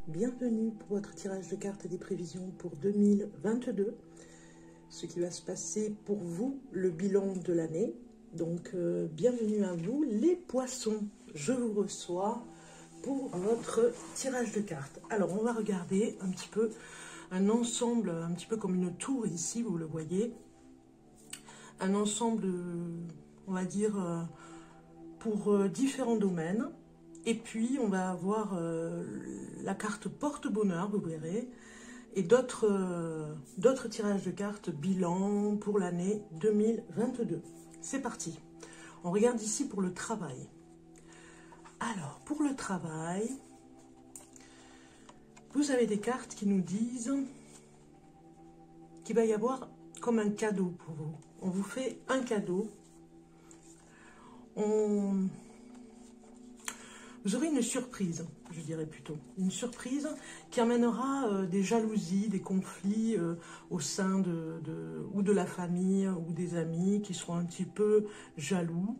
bienvenue pour votre tirage de cartes des prévisions pour 2022. Ce qui va se passer pour vous, le bilan de l'année. Donc, bienvenue à vous, les poissons. Je vous reçois pour votre tirage de cartes. Alors, on va regarder un petit peu un ensemble, un petit peu comme une tour ici, vous le voyez. Un ensemble, on va dire, pour différents domaines. Et puis, on va avoir la carte porte-bonheur, vous verrez, et d'autres tirages de cartes bilan pour l'année 2022. C'est parti. On regarde ici pour le travail. Alors, pour le travail, vous avez des cartes qui nous disent qu'il va y avoir comme un cadeau pour vous. On vous fait un cadeau. Vous aurez une surprise, je dirais plutôt. Une surprise qui amènera des jalousies, des conflits au sein ou de la famille ou des amis qui seront un petit peu jaloux.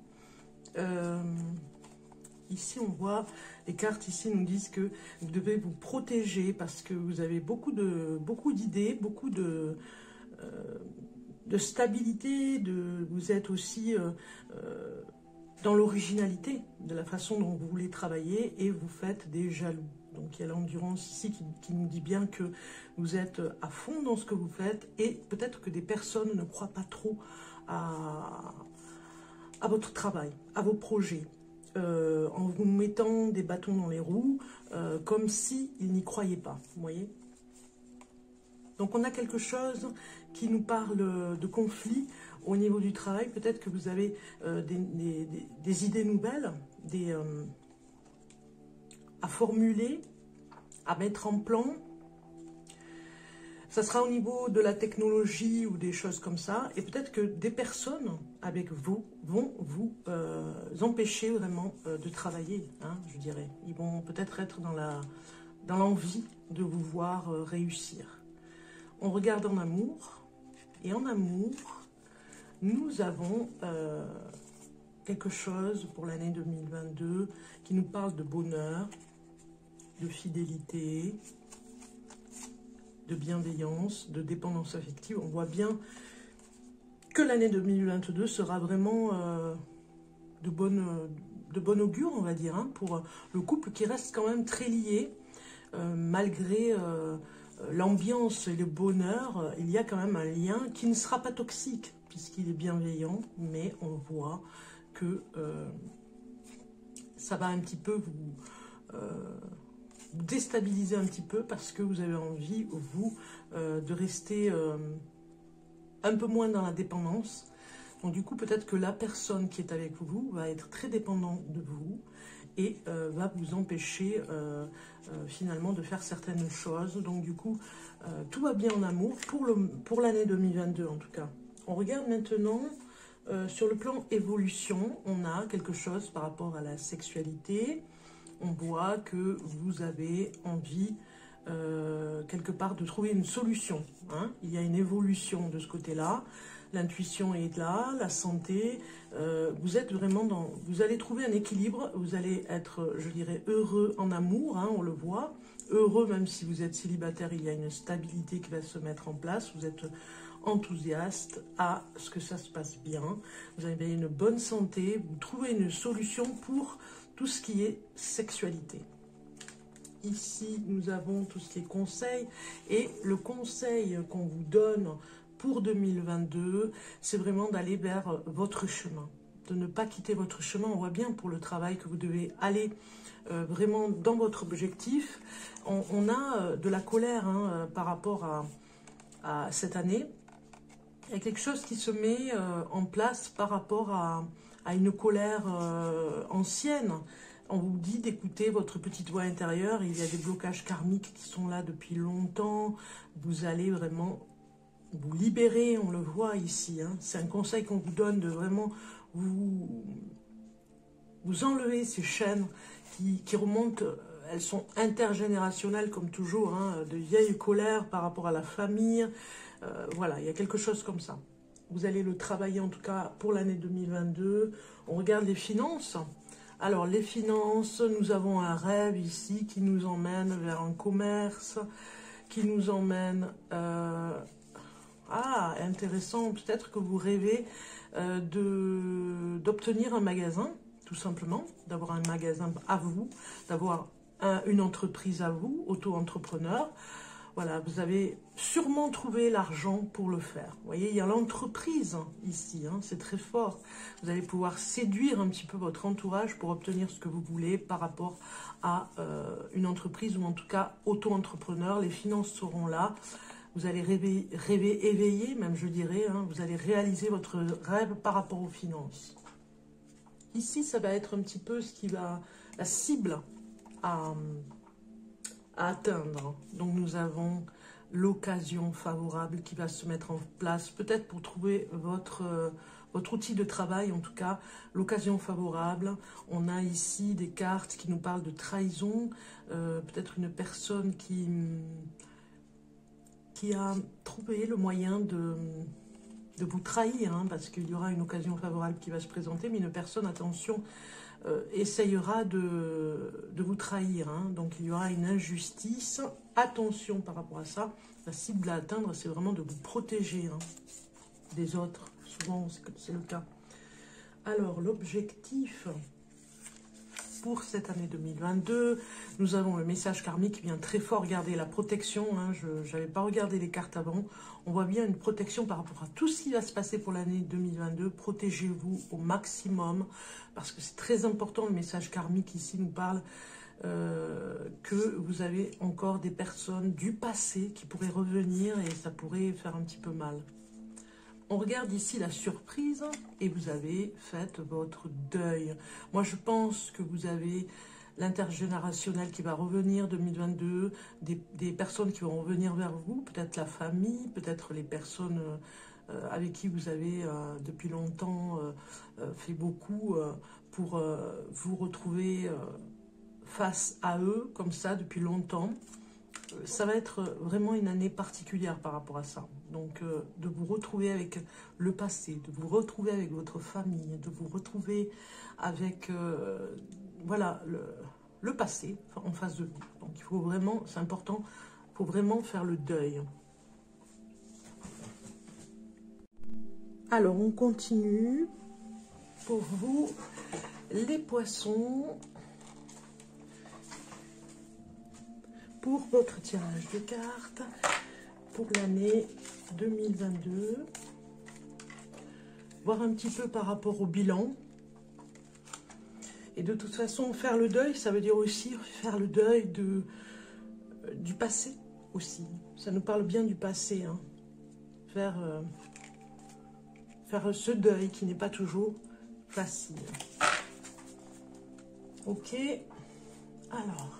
Ici, on voit, les cartes ici nous disent que vous devez vous protéger parce que vous avez beaucoup d'idées, beaucoup de stabilité, vous êtes aussi dans l'originalité de la façon dont vous voulez travailler et vous faites des jaloux. Donc il y a l'endurance ici qui nous dit bien que vous êtes à fond dans ce que vous faites et peut-être que des personnes ne croient pas trop à votre travail, à vos projets, en vous mettant des bâtons dans les roues, comme s'ils n'y croyaient pas, vous voyez. Donc on a quelque chose qui nous parle de conflit au niveau du travail. Peut-être que vous avez des idées nouvelles, à formuler, à mettre en plan. Ça sera au niveau de la technologie ou des choses comme ça. Et peut-être que des personnes avec vous vont vous empêcher vraiment de travailler, hein, je dirais. Ils vont peut-être être dans l'envie de vous voir réussir. On regarde en amour. Et en amour, nous avons quelque chose pour l'année 2022 qui nous parle de bonheur, de fidélité, de bienveillance, de dépendance affective. On voit bien que l'année 2022 sera vraiment de bon augure, on va dire, hein, pour le couple qui reste quand même très lié, malgré l'ambiance et le bonheur. Il y a quand même un lien qui ne sera pas toxique, puisqu'il est bienveillant, mais on voit que ça va un petit peu vous déstabiliser un petit peu parce que vous avez envie, vous, de rester un peu moins dans la dépendance. Donc du coup, peut-être que la personne qui est avec vous va être très dépendante de vous et va vous empêcher finalement de faire certaines choses. Donc du coup, tout va bien en amour pour l'année 2022 en tout cas. On regarde maintenant sur le plan évolution, on a quelque chose par rapport à la sexualité. On voit que vous avez envie quelque part de trouver une solution, hein. Il y a une évolution de ce côté-là. L'intuition est là, la santé. Vous êtes vraiment vous allez trouver un équilibre. Vous allez être, je dirais, heureux en amour, hein, on le voit. Heureux même si vous êtes célibataire, il y a une stabilité qui va se mettre en place. Vous êtes enthousiaste à ce que ça se passe bien. Vous avez une bonne santé. Vous trouvez une solution pour tout ce qui est sexualité. Ici, nous avons tout ce qui est conseil. Et le conseil qu'on vous donne pour 2022, c'est vraiment d'aller vers votre chemin. De ne pas quitter votre chemin. On voit bien pour le travail que vous devez aller vraiment dans votre objectif. On a de la colère, hein, par rapport à cette année. Il y a quelque chose qui se met en place par rapport à une colère ancienne. On vous dit d'écouter votre petite voix intérieure. Il y a des blocages karmiques qui sont là depuis longtemps. Vous allez vraiment vous libérer, on le voit ici, hein. C'est un conseil qu'on vous donne de vraiment vous enlever ces chaînes qui remontent. Elles sont intergénérationnelles comme toujours, hein, de vieilles colères par rapport à la famille. Voilà, il y a quelque chose comme ça. Vous allez le travailler en tout cas pour l'année 2022. On regarde les finances. Alors, les finances, nous avons un rêve ici qui nous emmène vers un commerce, qui nous emmène... ah, intéressant, peut-être que vous rêvez d'obtenir un magasin, tout simplement, d'avoir un magasin à vous, d'avoir une entreprise à vous, auto-entrepreneur. Voilà, vous avez sûrement trouvé l'argent pour le faire. Vous voyez, il y a l'entreprise ici, hein, c'est très fort. Vous allez pouvoir séduire un petit peu votre entourage pour obtenir ce que vous voulez par rapport à une entreprise ou en tout cas auto-entrepreneur. Les finances seront là. Vous allez rêver éveillé, même je dirais. Hein, vous allez réaliser votre rêve par rapport aux finances. Ici, ça va être un petit peu ce qui va, la cible à atteindre. Donc nous avons l'occasion favorable qui va se mettre en place, peut-être pour trouver votre outil de travail, en tout cas, l'occasion favorable. On a ici des cartes qui nous parlent de trahison, peut-être une personne qui a trouvé le moyen de vous trahir, hein, parce qu'il y aura une occasion favorable qui va se présenter, mais une personne, attention, essayera de vous trahir. Hein. Donc il y aura une injustice. Attention par rapport à ça. La cible à atteindre, c'est vraiment de vous protéger hein, des autres. Souvent, c'est le cas. Alors, l'objectif pour cette année 2022, nous avons le message karmique qui vient très fort. Regardez la protection. Hein, je n'avais pas regardé les cartes avant. On voit bien une protection par rapport à tout ce qui va se passer pour l'année 2022. Protégez-vous au maximum parce que c'est très important. Le message karmique ici nous parle que vous avez encore des personnes du passé qui pourraient revenir et ça pourrait faire un petit peu mal. On regarde ici la surprise et vous avez fait votre deuil. Moi, je pense que vous avez l'intergénérationnel qui va revenir 2022, des personnes qui vont revenir vers vous, peut-être la famille, peut-être les personnes avec qui vous avez depuis longtemps fait beaucoup pour vous retrouver face à eux, comme ça, depuis longtemps. Ça va être vraiment une année particulière par rapport à ça. Donc, de vous retrouver avec le passé, de vous retrouver avec votre famille, de vous retrouver avec, voilà, le passé en face de vous. Donc, il faut vraiment, c'est important, il faut vraiment faire le deuil. Alors, on continue. Pour vous, les poissons... Pour votre tirage de cartes pour l'année 2022, voir un petit peu par rapport au bilan. Et de toute façon, faire le deuil, ça veut dire aussi faire le deuil du passé aussi. Ça nous parle bien du passé. Hein. Faire ce deuil qui n'est pas toujours facile. Ok, alors...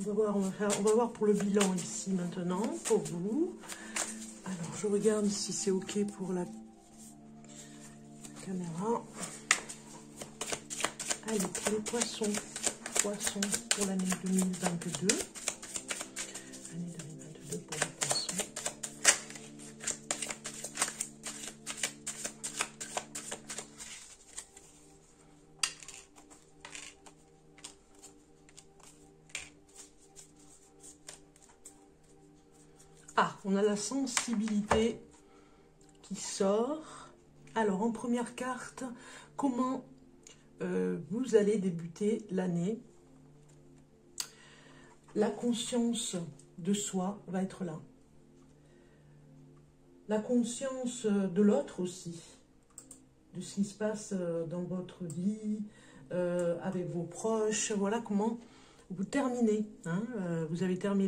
On va voir pour le bilan ici maintenant, pour vous. Alors, je regarde si c'est OK pour la caméra. Allez, pour les poissons. Poissons pour l'année 2022. Année 2022 pour les poissons. Ah, on a la sensibilité qui sort. Alors, en première carte, comment vous allez débuter l'année? La conscience de soi va être là. La conscience de l'autre aussi, de ce qui se passe dans votre vie, avec vos proches. Voilà comment... Vous terminez, hein, vous avez terminé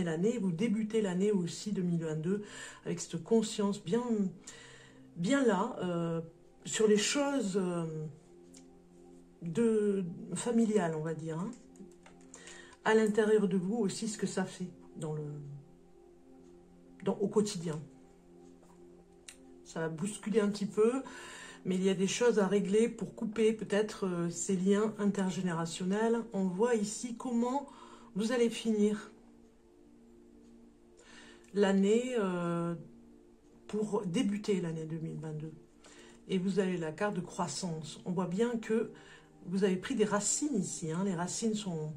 l'année, vous débutez l'année aussi 2022 avec cette conscience bien là, sur les choses familiales, on va dire. Hein. À l'intérieur de vous aussi, ce que ça fait au quotidien. Ça va bousculer un petit peu, mais il y a des choses à régler pour couper peut-être ces liens intergénérationnels. On voit ici comment vous allez finir l'année pour débuter l'année 2022. et vous avez la carte de croissance. On voit bien que vous avez pris des racines ici. Hein. Les racines sont...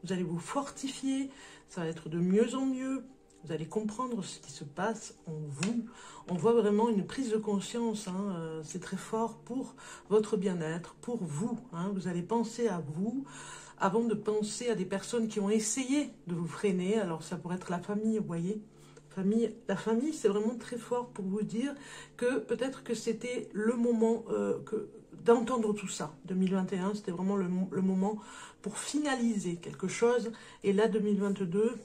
Vous allez vous fortifier, ça va être de mieux en mieux. Vous allez comprendre ce qui se passe en vous. On voit vraiment une prise de conscience. Hein. C'est très fort pour votre bien-être, pour vous. Hein. Vous allez penser à vous avant de penser à des personnes qui ont essayé de vous freiner. Alors ça pourrait être la famille, vous voyez. La famille, c'est vraiment très fort pour vous dire que peut-être que c'était le moment d'entendre tout ça. 2021, c'était vraiment le moment pour finaliser quelque chose. Et là, 2022,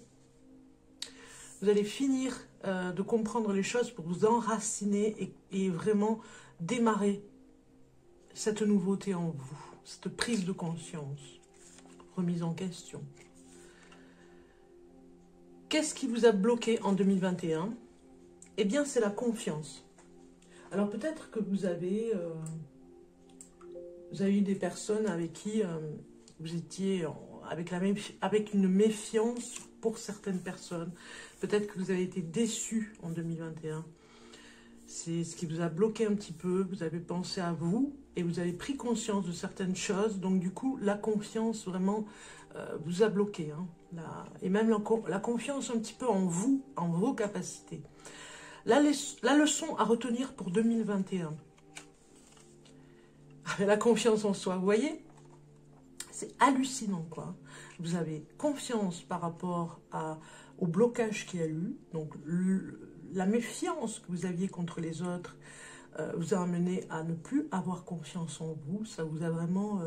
vous allez finir de comprendre les choses pour vous enraciner et vraiment démarrer cette nouveauté en vous, cette prise de conscience, remise en question. Qu'est-ce qui vous a bloqué en 2021? Eh bien, c'est la confiance. Alors, peut-être que vous avez eu des personnes avec qui vous étiez avec une méfiance pour certaines personnes. Peut-être que vous avez été déçu en 2021. C'est ce qui vous a bloqué un petit peu. Vous avez pensé à vous et vous avez pris conscience de certaines choses. Donc, du coup, la confiance vraiment vous a bloqué. Hein. Et même la confiance un petit peu en vous, en vos capacités. La leçon à retenir pour 2021. La confiance en soi, vous voyez? C'est hallucinant, quoi. Vous avez confiance par rapport au blocage qu'il y a eu. Donc, la méfiance que vous aviez contre les autres vous a amené à ne plus avoir confiance en vous. Ça vous a vraiment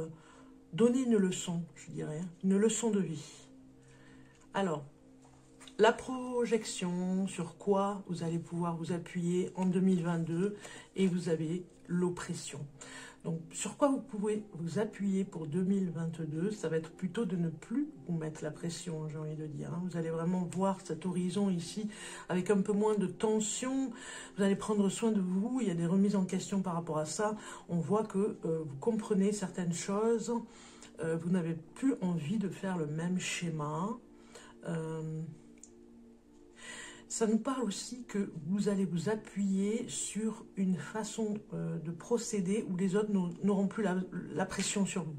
donné une leçon, je dirais. Une leçon de vie. Alors, la projection sur quoi vous allez pouvoir vous appuyer en 2022 et vous avez l'oppression. Donc, sur quoi vous pouvez vous appuyer pour 2022, ça va être plutôt de ne plus vous mettre la pression, j'ai envie de dire. Hein. Vous allez vraiment voir cet horizon ici avec un peu moins de tension. Vous allez prendre soin de vous, il y a des remises en question par rapport à ça. On voit que vous comprenez certaines choses, vous n'avez plus envie de faire le même schéma. Ça nous parle aussi que vous allez vous appuyer sur une façon de procéder où les autres n'auront plus la pression sur vous.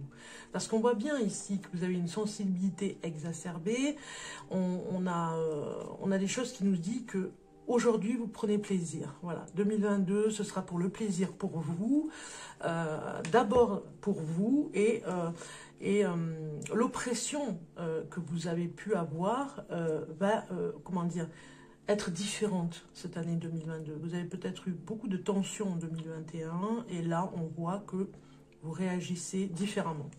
Parce qu'on voit bien ici que vous avez une sensibilité exacerbée. On a des choses qui nous disent que aujourd'hui vous prenez plaisir. Voilà, 2022, ce sera pour le plaisir pour vous. D'abord pour vous et l'oppression que vous avez pu avoir va, comment dire, être différente cette année 2022. Vous avez peut-être eu beaucoup de tensions en 2021 et là, on voit que vous réagissez différemment.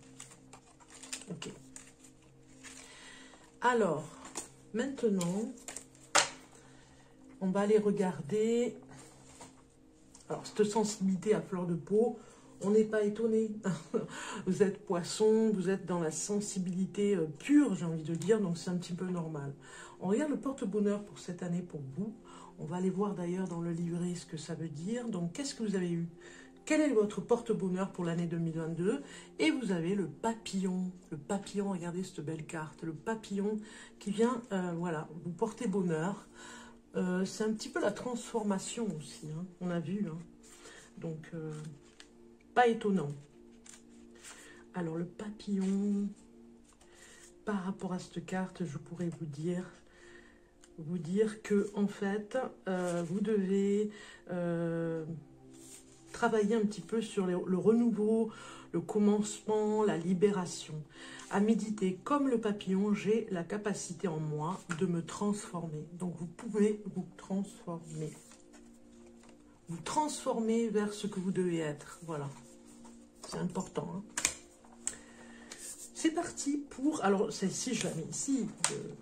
Ok. Alors, maintenant, on va aller regarder. Alors, cette sensibilité à fleur de peau, on n'est pas étonné. Vous êtes poisson, vous êtes dans la sensibilité pure, j'ai envie de dire, donc c'est un petit peu normal. On regarde le porte-bonheur pour cette année pour vous. On va aller voir d'ailleurs dans le livret ce que ça veut dire. Donc, qu'est-ce que vous avez eu? Quel est votre porte-bonheur pour l'année 2022? Et vous avez le papillon. Le papillon, regardez cette belle carte. Le papillon qui vient, voilà, vous porter bonheur. C'est un petit peu la transformation aussi, hein, on a vu. Hein. Donc, pas étonnant. Alors, le papillon, par rapport à cette carte, je pourrais vous dire que, en fait, vous devez travailler un petit peu sur le renouveau, le commencement, la libération. À méditer, comme le papillon, j'ai la capacité en moi de me transformer. Donc, vous pouvez vous transformer. Vous transformer vers ce que vous devez être. Voilà. C'est important. Hein. C'est parti pour... Alors, celle-ci, je la mets ici.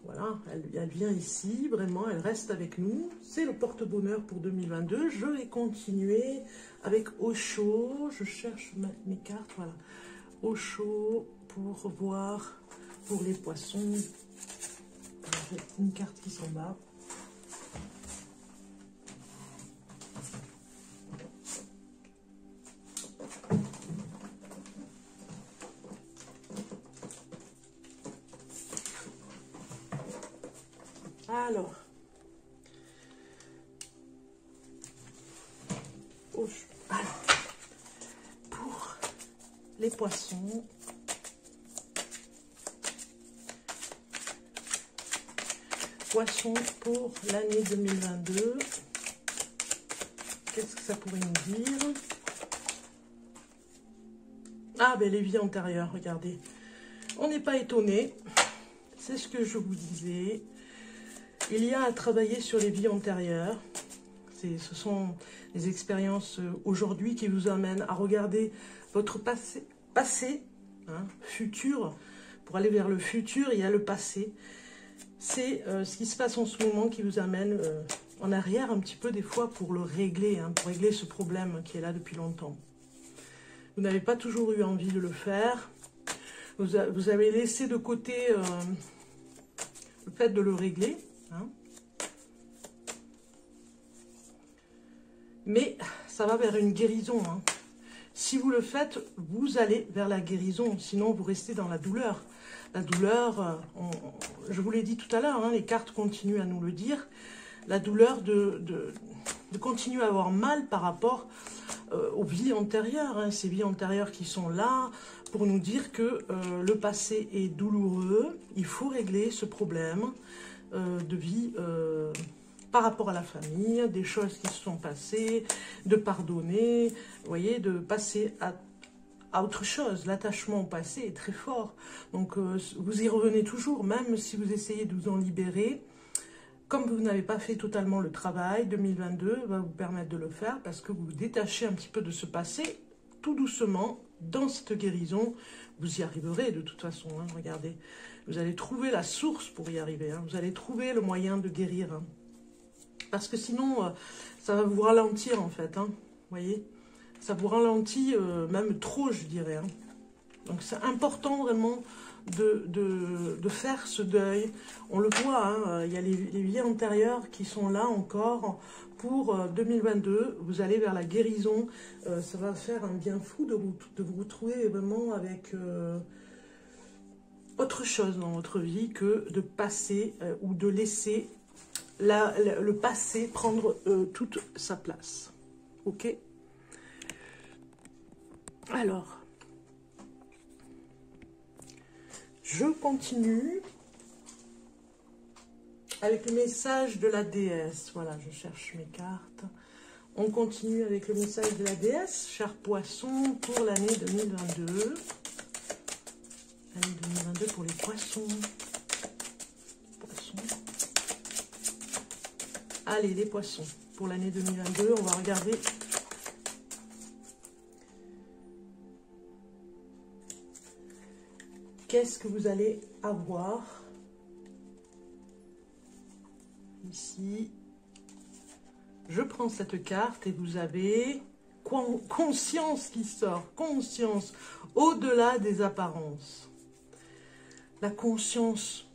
Voilà, elle vient ici. Vraiment, elle reste avec nous. C'est le porte-bonheur pour 2022. Je vais continuer avec Osho. Je cherche mes cartes. Voilà. Osho pour voir pour les poissons. J'ai une carte qui s'en bat. Alors, les poissons. Poissons pour l'année 2022. Qu'est-ce que ça pourrait nous dire? Ah, ben les vies antérieures, regardez. On n'est pas étonné. C'est ce que je vous disais. Il y a à travailler sur les vies antérieures. Ce sont les expériences aujourd'hui qui vous amènent à regarder votre passé, hein, futur. Pour aller vers le futur, il y a le passé. C'est ce qui se passe en ce moment qui vous amène en arrière un petit peu des fois pour le régler, hein, pour régler ce problème qui est là depuis longtemps. Vous n'avez pas toujours eu envie de le faire. Vous avez laissé de côté le fait de le régler. Hein. Mais ça va vers une guérison. Hein. Si vous le faites, vous allez vers la guérison. Sinon, vous restez dans la douleur. La douleur, je vous l'ai dit tout à l'heure, hein, les cartes continuent à nous le dire. La douleur de continuer à avoir mal par rapport aux vies antérieures. Hein, ces vies antérieures qui sont là pour nous dire que le passé est douloureux. Il faut régler ce problème de vie par rapport à la famille, des choses qui se sont passées, de pardonner, vous voyez, de passer à autre chose. L'attachement au passé est très fort. Donc, vous y revenez toujours, même si vous essayez de vous en libérer. Comme vous n'avez pas fait totalement le travail, 2022 va vous permettre de le faire parce que vous vous détachez un petit peu de ce passé, tout doucement, dans cette guérison. Vous y arriverez de toute façon, hein, regardez. Vous allez trouver la source pour y arriver. Hein, vous allez trouver le moyen de guérir. Hein, parce que sinon, ça va vous ralentir en fait. Hein, vous voyez, ça vous ralentit même trop, je dirais. Hein. Donc c'est important vraiment de faire ce deuil. On le voit, hein, il y a les vies antérieures qui sont là encore pour 2022. Vous allez vers la guérison. Ça va faire un bien fou de vous retrouver vraiment avec autre chose dans votre vie que de passer ou de laisser le passé prendre toute sa place. Ok? Alors, je continue avec le message de la déesse. Voilà, je cherche mes cartes. On continue avec le message de la déesse, cher poisson, pour l'année 2022. L'année 2022 pour les poissons. Poissons. Allez, les poissons. Pour l'année 2022, on va regarder. Qu'est-ce que vous allez avoir ici? Je prends cette carte et vous avez conscience qui sort. Conscience au-delà des apparences. La conscience,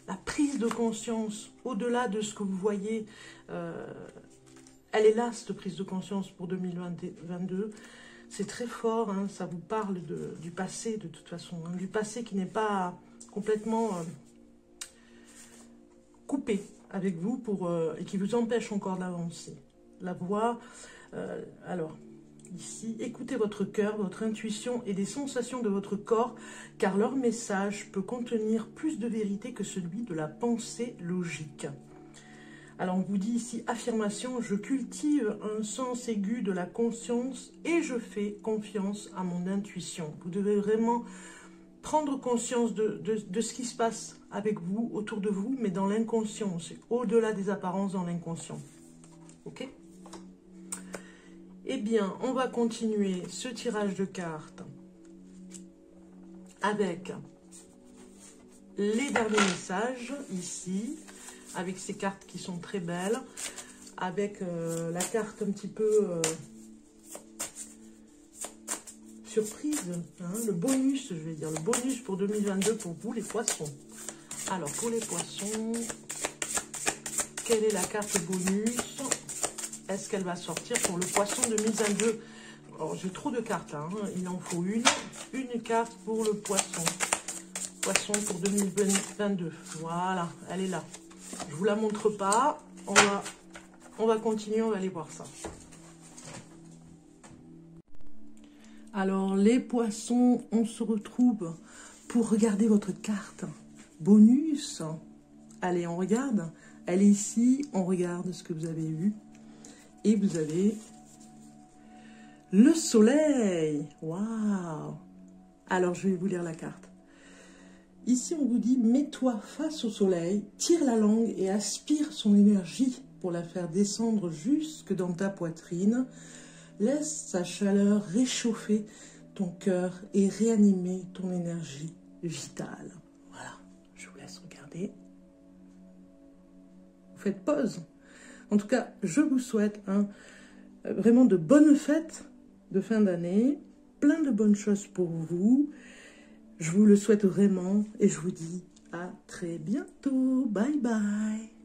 la prise de conscience au-delà de ce que vous voyez. Elle est là, cette prise de conscience pour 2022. C'est très fort, hein, ça vous parle du passé de toute façon, hein, du passé qui n'est pas complètement coupé avec vous et qui vous empêche encore d'avancer. La voix, alors ici, écoutez votre cœur, votre intuition et les sensations de votre corps, car leur message peut contenir plus de vérité que celui de la pensée logique. Alors, on vous dit ici, affirmation, je cultive un sens aigu de la conscience et je fais confiance à mon intuition. Vous devez vraiment prendre conscience de ce qui se passe avec vous, autour de vous, mais dans l'inconscient. C'est au-delà des apparences dans l'inconscient. Ok? Eh bien, on va continuer ce tirage de cartes avec les derniers messages ici. Avec ces cartes qui sont très belles, avec la carte un petit peu surprise, hein, le bonus, je vais dire, le bonus pour 2022 pour vous les poissons. Alors pour les poissons, quelle est la carte bonus? Est-ce qu'elle va sortir pour le poisson 2022? Alors j'ai trop de cartes, hein, il en faut une carte pour le poisson. Poisson pour 2022, voilà, elle est là. Je ne vous la montre pas, on va continuer, on va aller voir ça. Alors, les poissons, on se retrouve pour regarder votre carte bonus. Allez, on regarde. Elle est ici, on regarde ce que vous avez eu. Et vous avez le soleil. Waouh! Alors, je vais vous lire la carte. Ici, on vous dit, mets-toi face au soleil, tire la langue et aspire son énergie pour la faire descendre jusque dans ta poitrine. Laisse sa chaleur réchauffer ton cœur et réanimer ton énergie vitale. Voilà, je vous laisse regarder. Vous faites pause. En tout cas, je vous souhaite vraiment de bonnes fêtes de fin d'année, plein de bonnes choses pour vous. Je vous le souhaite vraiment et je vous dis à très bientôt. Bye bye.